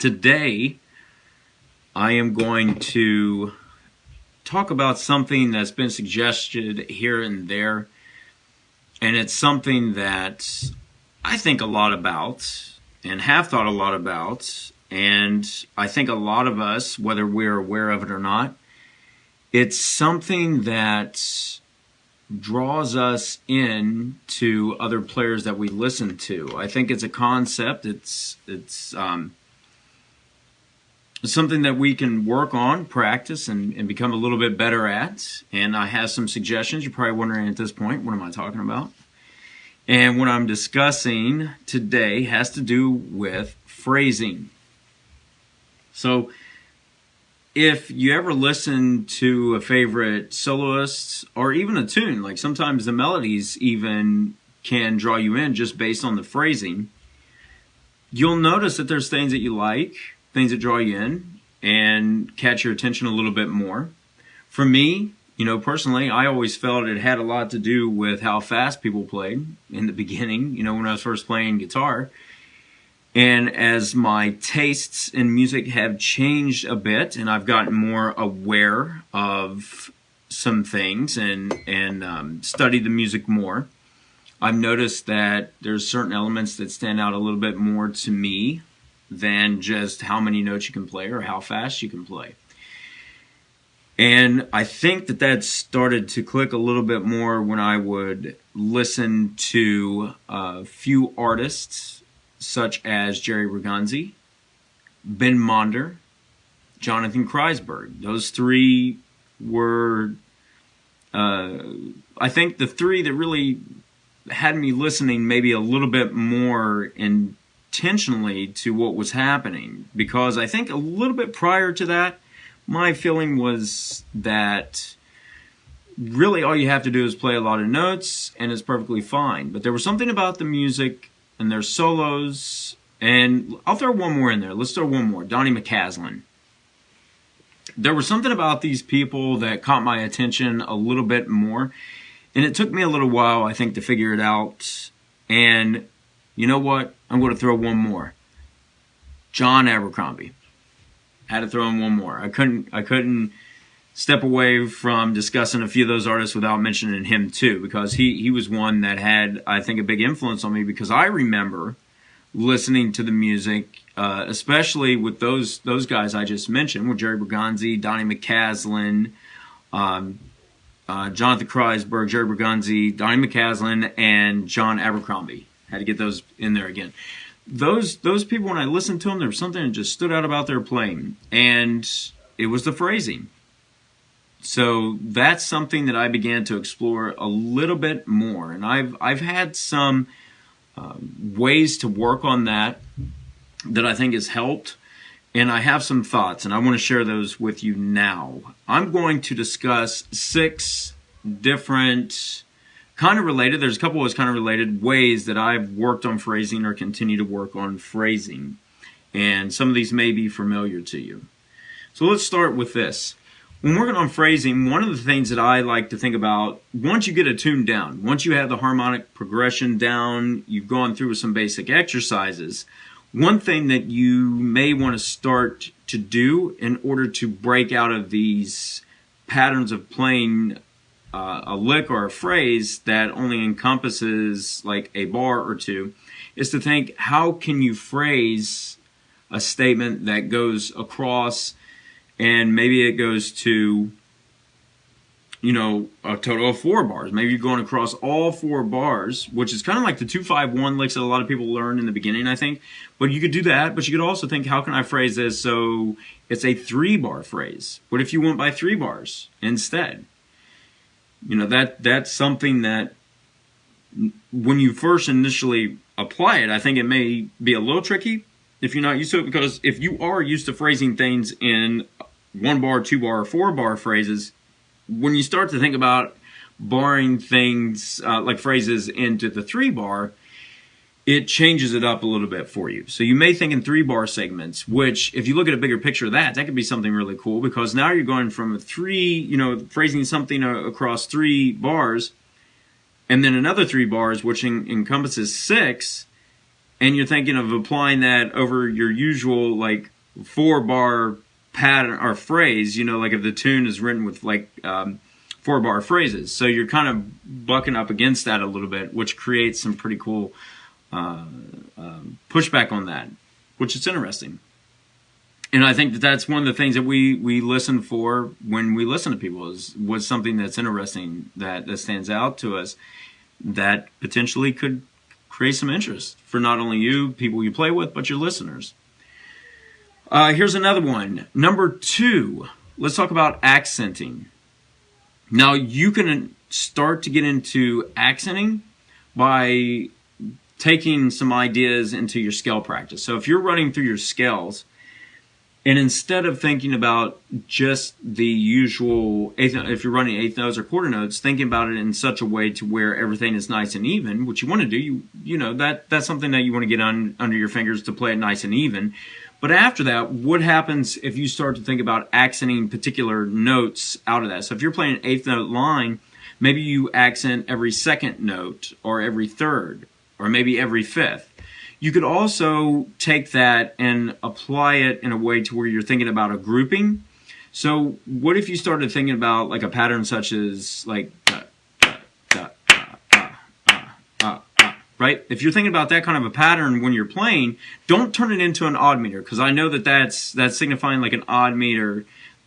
Today, I am going to talk about something that's been suggested here and there, and it's something that I think a lot about and have thought a lot about, and I think a lot of us, whether we're aware of it or not, it's something that draws us in to other players that we listen to. I think it's a concept. It's something that we can work on, practice, and become a little bit better at. And I have some suggestions. You're probably wondering at this point, what am I talking about? And what I'm discussing today has to do with phrasing. So if you ever listen to a favorite soloist or even a tune, like sometimes the melodies even can draw you in just based on the phrasing, you'll notice that there's things that you like, things that draw you in and catch your attention a little bit more. For me, personally, I always felt it had a lot to do with how fast people played in the beginning, when I was first playing guitar. And as my tastes in music have changed a bit and I've gotten more aware of some things and studied the music more, I've noticed that there's certain elements that stand out a little bit more to me than just how many notes you can play or how fast you can play. And I think that started to click a little bit more when I would listen to a few artists such as Jerry Rugginsy, Ben Monder, Jonathan Kreisberg. Those three were, I think, the three that really had me listening maybe a little bit more intentionally to what was happening. Because I think a little bit prior to that, my feeling was that really all you have to do is play a lot of notes and it's perfectly fine. But there was something about the music and their solos, and I'll throw one more in there. Let's throw one more. Donnie McCaslin. There was something about these people that caught my attention a little bit more, and it took me a little while, I think, to figure it out. And you know what? I'm going to throw one more. John Abercrombie. Had to throw in one more. I couldn't step away from discussing a few of those artists without mentioning him too, because he was one that had, I think, a big influence on me, because I remember listening to the music, especially with those guys I just mentioned, with Jerry Rugginsy, Donnie McCaslin, Jonathan Kreisberg, Jerry Rugginsy, Donnie McCaslin, and John Abercrombie. Had to get those in there again. Those people, when I listened to them, there was something that just stood out about their playing, and it was the phrasing. So that's something that I began to explore a little bit more, and I've had some ways to work on that I think has helped, and I have some thoughts, and I want to share those with you now. I'm going to discuss 6 different kind of related, there's a couple of kind of related ways that I've worked on phrasing or continue to work on phrasing, and some of these may be familiar to you. So let's start with this. When working on phrasing, one of the things that I like to think about, once you get a tune down, once you have the harmonic progression down, you've gone through with some basic exercises, one thing that you may want to start to do in order to break out of these patterns of playing a lick or a phrase that only encompasses like a bar or two, is to think, how can you phrase a statement that goes across, and maybe it goes to, a total of 4 bars. Maybe you're going across all 4 bars, which is kind of like the 2-5-1 licks that a lot of people learn in the beginning, I think. But you could do that, but you could also think, how can I phrase this so it's a 3-bar phrase? What if you went by 3 bars instead? That's something that when you first initially apply it, I think it may be a little tricky if you're not used to it, because if you are used to phrasing things in 1 bar, 2 bar, or 4 bar phrases, when you start to think about barring things like phrases into the 3 bar, it changes it up a little bit for you. So you may think in 3 bar segments, which if you look at a bigger picture of that could be something really cool, because now you're going from a 3, phrasing something across 3 bars, and then another 3 bars, which encompasses 6, and you're thinking of applying that over your usual like 4-bar pattern or phrase, like if the tune is written with like 4-bar phrases. So you're kind of bucking up against that a little bit, which creates some pretty cool pushback on that, which is interesting. And I think that that's one of the things that we listen for when we listen to people is what's something that's interesting that stands out to us that potentially could create some interest for not only you, people you play with, but your listeners. Here's another one. Number 2, let's talk about accenting. Now, you can start to get into accenting by taking some ideas into your scale practice. So if you're running through your scales, and instead of thinking about just the usual eighth note, if you're running eighth notes or quarter notes, thinking about it in such a way to where everything is nice and even, what you want to do, that's something that you want to get under your fingers to play it nice and even. But after that, what happens if you start to think about accenting particular notes out of that? So if you're playing an eighth note line, maybe you accent every second note or every third or maybe every fifth. You could also take that and apply it in a way to where you're thinking about a grouping. So what if you started thinking about like a pattern such as like right? If you're thinking about that kind of a pattern when you're playing, don't turn it into an odd meter, because I know that that's signifying like an odd meter.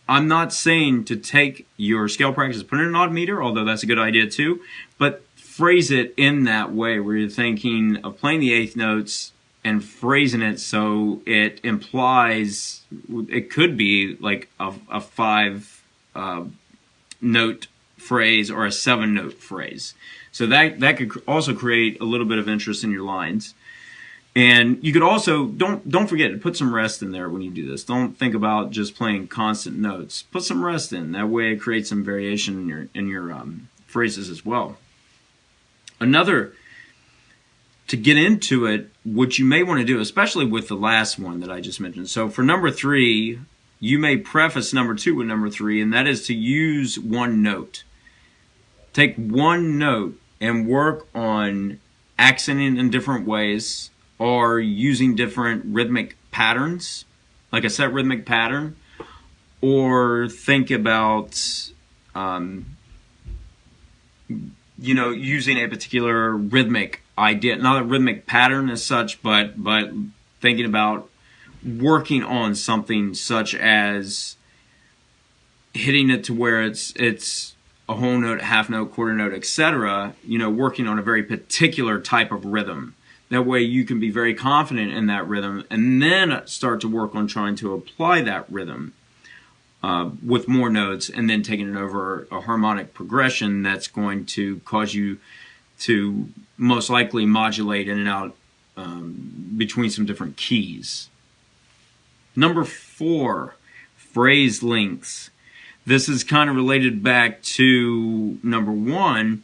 I'm not saying to take your scale practice, put it in an odd meter, although that's a good idea too, but phrase it in that way where you're thinking of playing the eighth notes and phrasing it so it implies it could be like a 5-note phrase or a 7-note phrase. So that could also create a little bit of interest in your lines. And you could also don't forget to put some rest in there when you do this. Don't think about just playing constant notes. Put some rest in. That way it creates some variation in your phrases as well. Another, to get into it, what you may want to do, especially with the last one that I just mentioned. So for number 3, you may preface number 2 with number 3, and that is to use one note. Take one note and work on accenting in different ways or using different rhythmic patterns, like a set rhythmic pattern, or think about using a particular rhythmic idea, not a rhythmic pattern as such, but thinking about working on something such as hitting it to where it's a whole note, half note, quarter note, etc. Working on a very particular type of rhythm. That way you can be very confident in that rhythm and then start to work on trying to apply that rhythm with more notes, and then taking it over a harmonic progression that's going to cause you to most likely modulate in and out between some different keys. Number 4, phrase lengths. This is kind of related back to number 1.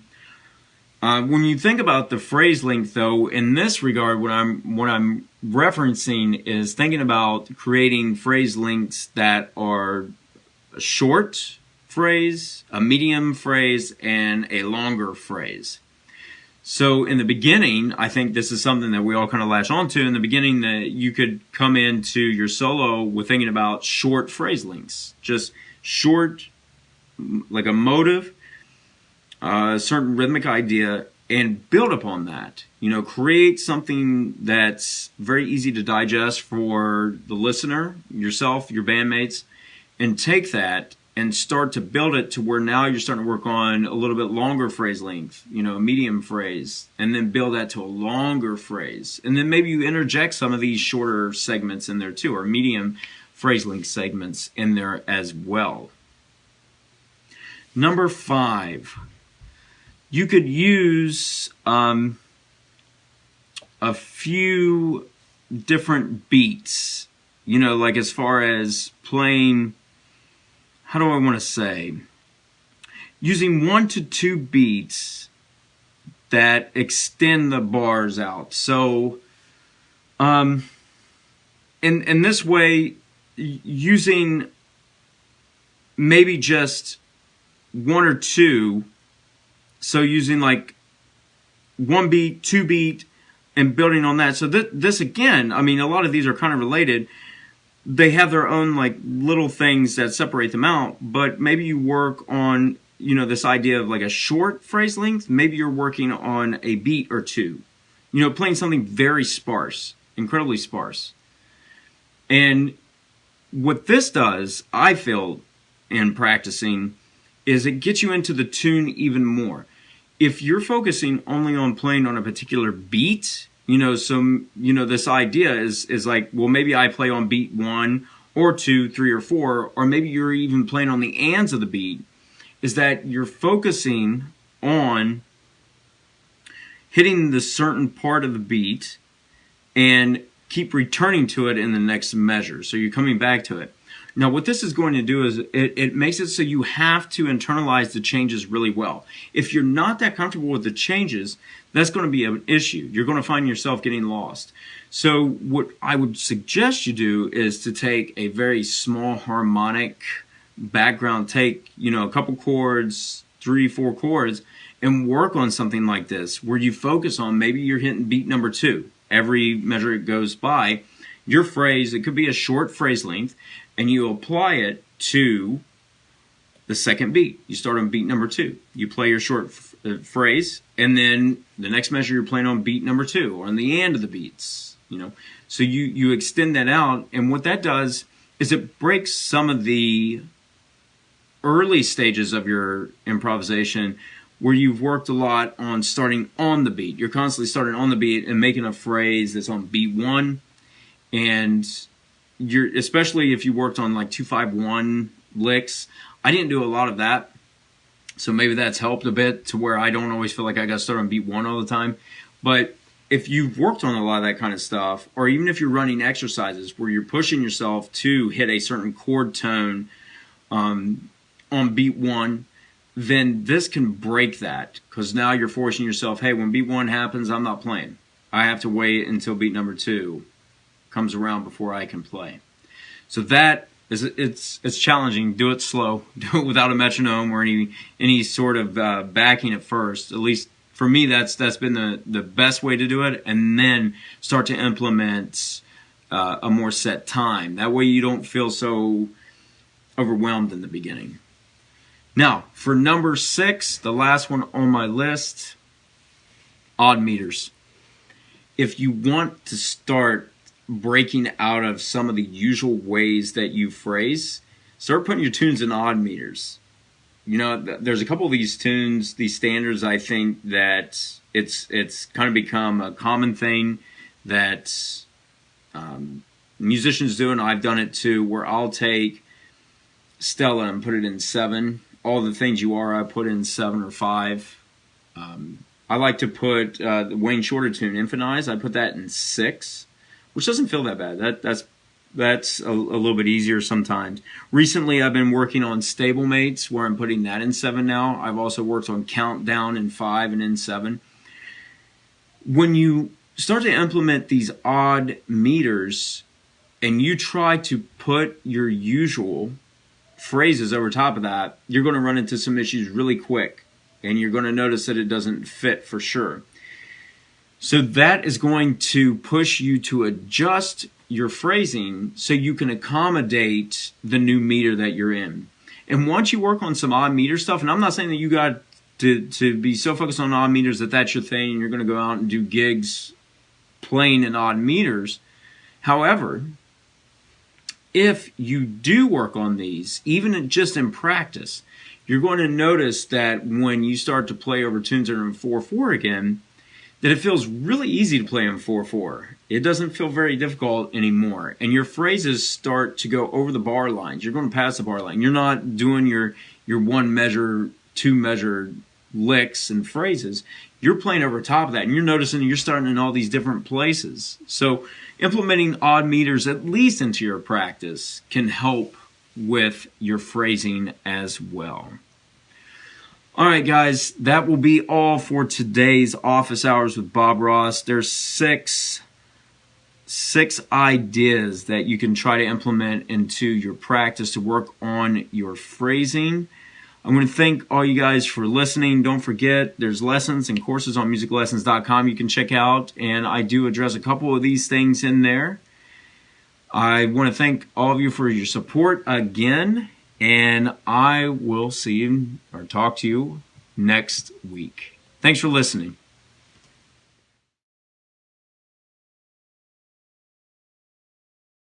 When you think about the phrase length, though, in this regard, what I'm referencing is thinking about creating phrase lengths that are a short phrase, a medium phrase, and a longer phrase. So in the beginning, I think this is something that we all kind of latch onto. In the beginning, that you could come into your solo with thinking about short phrase lengths, just short, like a motive, a certain rhythmic idea, and build upon that. Create something that's very easy to digest for the listener, yourself, your bandmates, and take that and start to build it to where now you're starting to work on a little bit longer phrase length, a medium phrase, and then build that to a longer phrase. And then maybe you interject some of these shorter segments in there too, or medium phrase length segments in there as well. Number 5, you could use a few different beats, like as far as playing, how do I want to say, using 1 to 2 beats that extend the bars out. So in this way, using maybe just 1 or 2, so using like 1 beat, 2 beat, and building on that. So this again, a lot of these are kind of related. they have their own like little things that separate them out, but maybe you work on, this idea of like a short phrase length. Maybe you're working on a beat or two, playing something very sparse, incredibly sparse. And what this does, I feel, in practicing, is it gets you into the tune even more. If you're focusing only on playing on a particular beat, this idea is like, well, maybe I play on beat 1 or 2, 3, or 4, or maybe you're even playing on the ands of the beat, is that you're focusing on hitting the certain part of the beat and keep returning to it in the next measure. So you're coming back to it. Now, what this is going to do is it makes it so you have to internalize the changes really well. If you're not that comfortable with the changes, that's going to be an issue. You're going to find yourself getting lost. So what I would suggest you do is to take a very small harmonic background, take, a couple chords, 3, 4 chords, and work on something like this, where you focus on, maybe you're hitting beat number 2. Every measure it goes by, your phrase, it could be a short phrase length, and you apply it to the second beat. You start on beat number 2. You play your short phrase, and then the next measure you're playing on beat number 2, or on the end of the beats. So you extend that out, and what that does is it breaks some of the early stages of your improvisation, where you've worked a lot on starting on the beat. You're constantly starting on the beat and making a phrase that's on beat 1, and especially if you worked on like 2-5-1 licks. I didn't do a lot of that, so maybe that's helped a bit to where I don't always feel like I got to start on beat 1 all the time. But if you've worked on a lot of that kind of stuff, or even if you're running exercises where you're pushing yourself to hit a certain chord tone on beat 1, then this can break that, because now you're forcing yourself, hey, when beat 1 happens, I'm not playing. I have to wait until beat number 2 comes around before I can play. So that is, it's challenging. Do it slow. Do it without a metronome or any sort of backing at first. At least for me, that's been the best way to do it. And then start to implement a more set time. That way you don't feel so overwhelmed in the beginning. Now, for number 6, the last one on my list, odd meters. If you want to start breaking out of some of the usual ways that you phrase, start putting your tunes in odd meters. There's a couple of these tunes, these standards, I think that it's kind of become a common thing that musicians do, and I've done it too, where I'll take Stella and put it in 7. All the Things You Are, I put in 7 or 5. I like to put the Wayne Shorter tune, Infinize, I put that in 6, which doesn't feel that bad. That's a little bit easier sometimes. Recently, I've been working on Stablemates, where I'm putting that in 7 now. I've also worked on Countdown in 5 and in 7. When you start to implement these odd meters, and you try to put your usual phrases over top of that, you're going to run into some issues really quick, and you're going to notice that it doesn't fit for sure. So that is going to push you to adjust your phrasing so you can accommodate the new meter that you're in. And once you work on some odd meter stuff, and I'm not saying that you got to be so focused on odd meters that that's your thing and you're going to go out and do gigs playing in odd meters. However, if you do work on these, even just in practice, you're going to notice that when you start to play over tunes that are in 4/4 again, that it feels really easy to play in 4/4. It doesn't feel very difficult anymore. And your phrases start to go over the bar lines. You're going to pass the bar line. You're not doing your 1 measure, 2 measure licks and phrases. You're playing over top of that, and you're noticing you're starting in all these different places. So implementing odd meters, at least into your practice, can help with your phrasing as well. All right, guys, that will be all for today's Office Hours with Bob Ross. There's six ideas that you can try to implement into your practice to work on your phrasing. I want to thank all you guys for listening. Don't forget, there's lessons and courses on musiclessons.com you can check out, and I do address a couple of these things in there. I want to thank all of you for your support again, and I will see you or talk to you next week. Thanks for listening.